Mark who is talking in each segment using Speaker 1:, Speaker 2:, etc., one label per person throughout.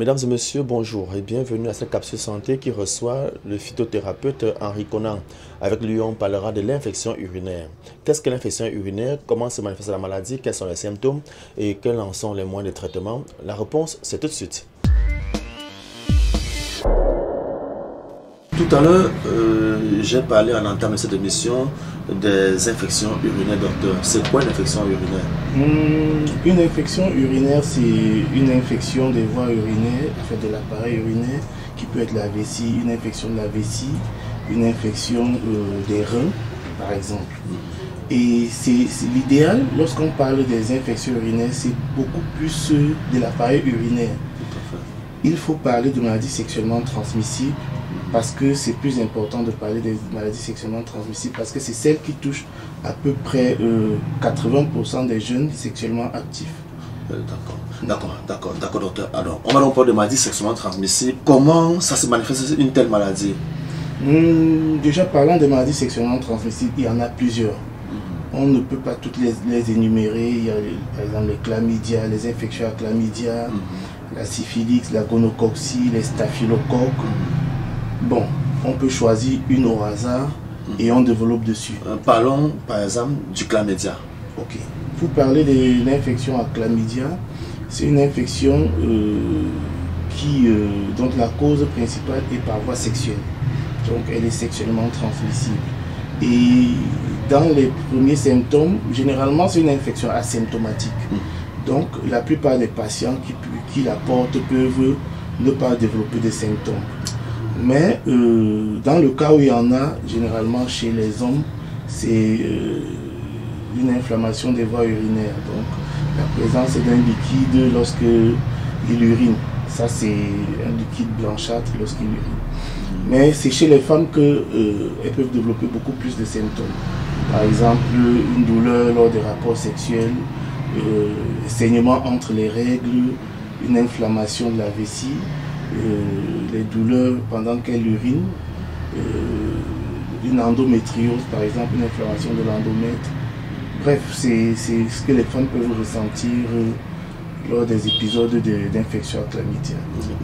Speaker 1: Mesdames et messieurs, bonjour et bienvenue à cette capsule santé qui reçoit le phytothérapeute Henri Conan. Avec lui, on parlera de l'infection urinaire. Qu'est-ce que l'infection urinaire? Comment se manifeste la maladie? Quels sont les symptômes? Et quels en sont les moyens de traitement? La réponse, c'est tout de suite. Tout à l'heure, j'ai parlé en entame de cette émission des infections urinaires, docteur. C'est quoi une infection urinaire?
Speaker 2: Une infection urinaire, c'est une infection des voies urinaires, en fait de l'appareil urinaire, qui peut être la vessie, une infection de la vessie, une infection des reins, par exemple. Et c'est l'idéal, lorsqu'on parle des infections urinaires, c'est beaucoup plus de l'appareil urinaire. Il faut parler de maladies sexuellement transmissibles, parce que c'est plus important de parler des maladies sexuellement transmissibles, parce que c'est celles qui touchent à peu près 80% des jeunes sexuellement actifs.
Speaker 1: D'accord, docteur. Alors, on va donc parler de maladies sexuellement transmissibles. Comment ça se manifeste une telle maladie?
Speaker 2: Déjà, parlant des maladies sexuellement transmissibles, il y en a plusieurs. On ne peut pas toutes les énumérer. Il y a par exemple les chlamydia, les infections à chlamydia, la syphilis, la gonococcie, les staphylocoques. Bon, on peut choisir une au hasard et on développe dessus.
Speaker 1: Parlons par exemple du chlamydia.
Speaker 2: Ok. Pour parler de l'infection à chlamydia, c'est une infection dont la cause principale est par voie sexuelle. Donc elle est sexuellement transmissible. Et dans les premiers symptômes, généralement c'est une infection asymptomatique. Donc la plupart des patients qui la portent peuvent ne pas développer de symptômes. Mais dans le cas où il y en a, généralement chez les hommes, c'est une inflammation des voies urinaires. Donc la présence d'un liquide lorsqu'il urine. Ça c'est un liquide blanchâtre lorsqu'il urine. Mais c'est chez les femmes qu'elles peuvent développer beaucoup plus de symptômes. Par exemple, une douleur lors des rapports sexuels, saignement entre les règles, une inflammation de la vessie, les douleurs pendant qu'elle urine, une endométriose par exemple, une inflammation de l'endomètre. Bref, c'est ce que les femmes peuvent ressentir lors des épisodes d'infection à chlamydia.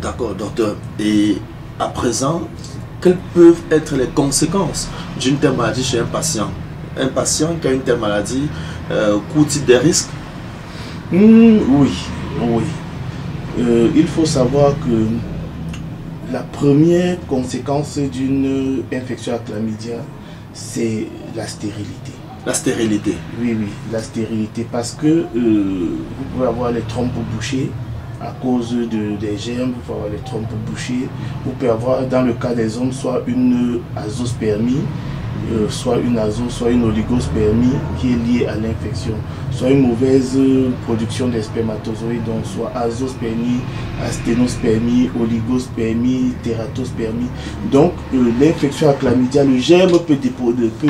Speaker 1: D'accord, docteur. Et à présent, quelles peuvent être les conséquences d'une telle maladie chez un patient? Un patient qui a une telle maladie court-il des risques?
Speaker 2: Oui. Il faut savoir que la première conséquence d'une infection à chlamydia, c'est la stérilité.
Speaker 1: La stérilité?
Speaker 2: Oui, la stérilité, parce que vous pouvez avoir les trompes bouchées à cause des germes, vous pouvez avoir les trompes bouchées, vous pouvez avoir, dans le cas des hommes, soit une azospermie, soit une oligospermie qui est liée à l'infection, soit une mauvaise production des spermatozoïdes, donc soit azospermie, asténospermie, oligospermie, tératospermie. Donc l'infection à chlamydia, le germe peut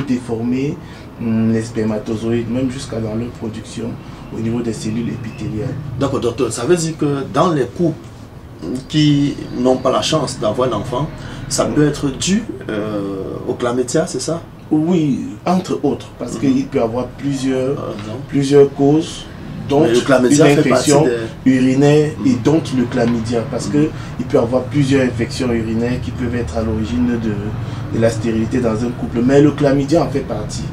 Speaker 2: déformer les spermatozoïdes, même jusqu'à dans leur production au niveau des cellules épithéliales.
Speaker 1: D'accord, docteur, ça veut dire que dans les couples qui n'ont pas la chance d'avoir un enfant, ça peut être dû au chlamydia, c'est ça?
Speaker 2: Oui, entre autres, parce qu'il peut y avoir plusieurs causes, dont une infection urinaire et dont le chlamydia, parce qu'il peut y avoir plusieurs infections urinaires qui peuvent être à l'origine de la stérilité dans un couple, mais le chlamydia en fait partie.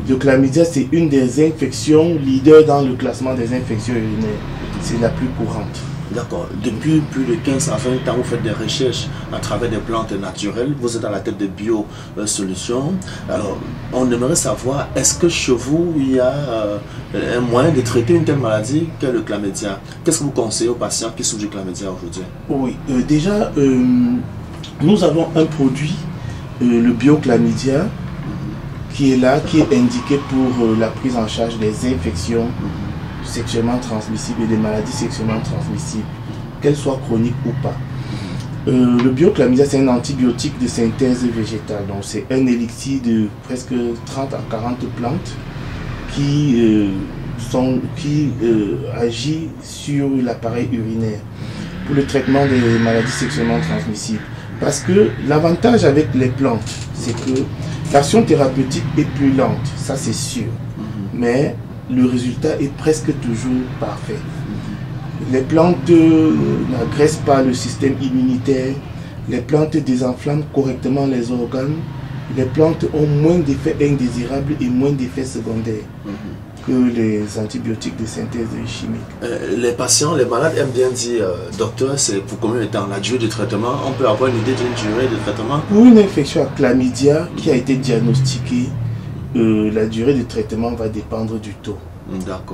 Speaker 2: Le chlamydia, c'est une des infections leaders dans le classement des infections urinaires. C'est la plus courante.
Speaker 1: D'accord. Depuis plus de 15 à 20 ans, vous faites des recherches à travers des plantes naturelles. Vous êtes à la tête de Bio-Solutions. Alors, on aimerait savoir, est-ce que chez vous, il y a un moyen de traiter une telle maladie qu'est le chlamydia? Qu'est-ce que vous conseillez aux patients qui souffrent du chlamydia aujourd'hui?
Speaker 2: Oui, déjà, nous avons un produit, le Bio-Chlamydia, qui est là, qui est indiqué pour la prise en charge des infections sexuellement transmissibles et des maladies sexuellement transmissibles, qu'elles soient chroniques ou pas. Le Bio-Chlamydia, c'est un antibiotique de synthèse végétale, donc c'est un élixir de presque 30 à 40 plantes qui agit sur l'appareil urinaire pour le traitement des maladies sexuellement transmissibles. Parce que l'avantage avec les plantes, c'est que l'action thérapeutique est plus lente, ça c'est sûr, mais le résultat est presque toujours parfait. Les plantes n'agressent pas le système immunitaire. Les plantes désenflamment correctement les organes. Les plantes ont moins d'effets indésirables et moins d'effets secondaires que les antibiotiques de synthèse chimique.
Speaker 1: Les patients, les malades aiment bien dire, docteur, c'est pour combien de temps la durée de traitement? On peut avoir une idée d'une durée de traitement?
Speaker 2: Pour une infection à chlamydia qui a été diagnostiquée, la durée de traitement va dépendre du taux.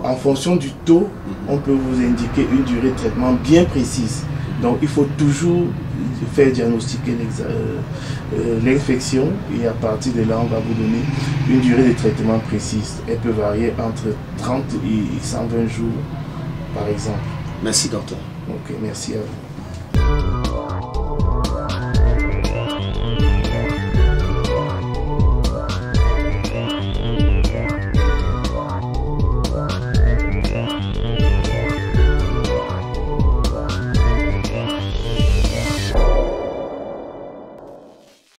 Speaker 2: En fonction du taux, on peut vous indiquer une durée de traitement bien précise. Donc il faut toujours faire diagnostiquer l'infection et à partir de là, on va vous donner une durée de traitement précise. Elle peut varier entre 30 et 120 jours, par exemple.
Speaker 1: Merci, docteur.
Speaker 2: Ok, merci à vous.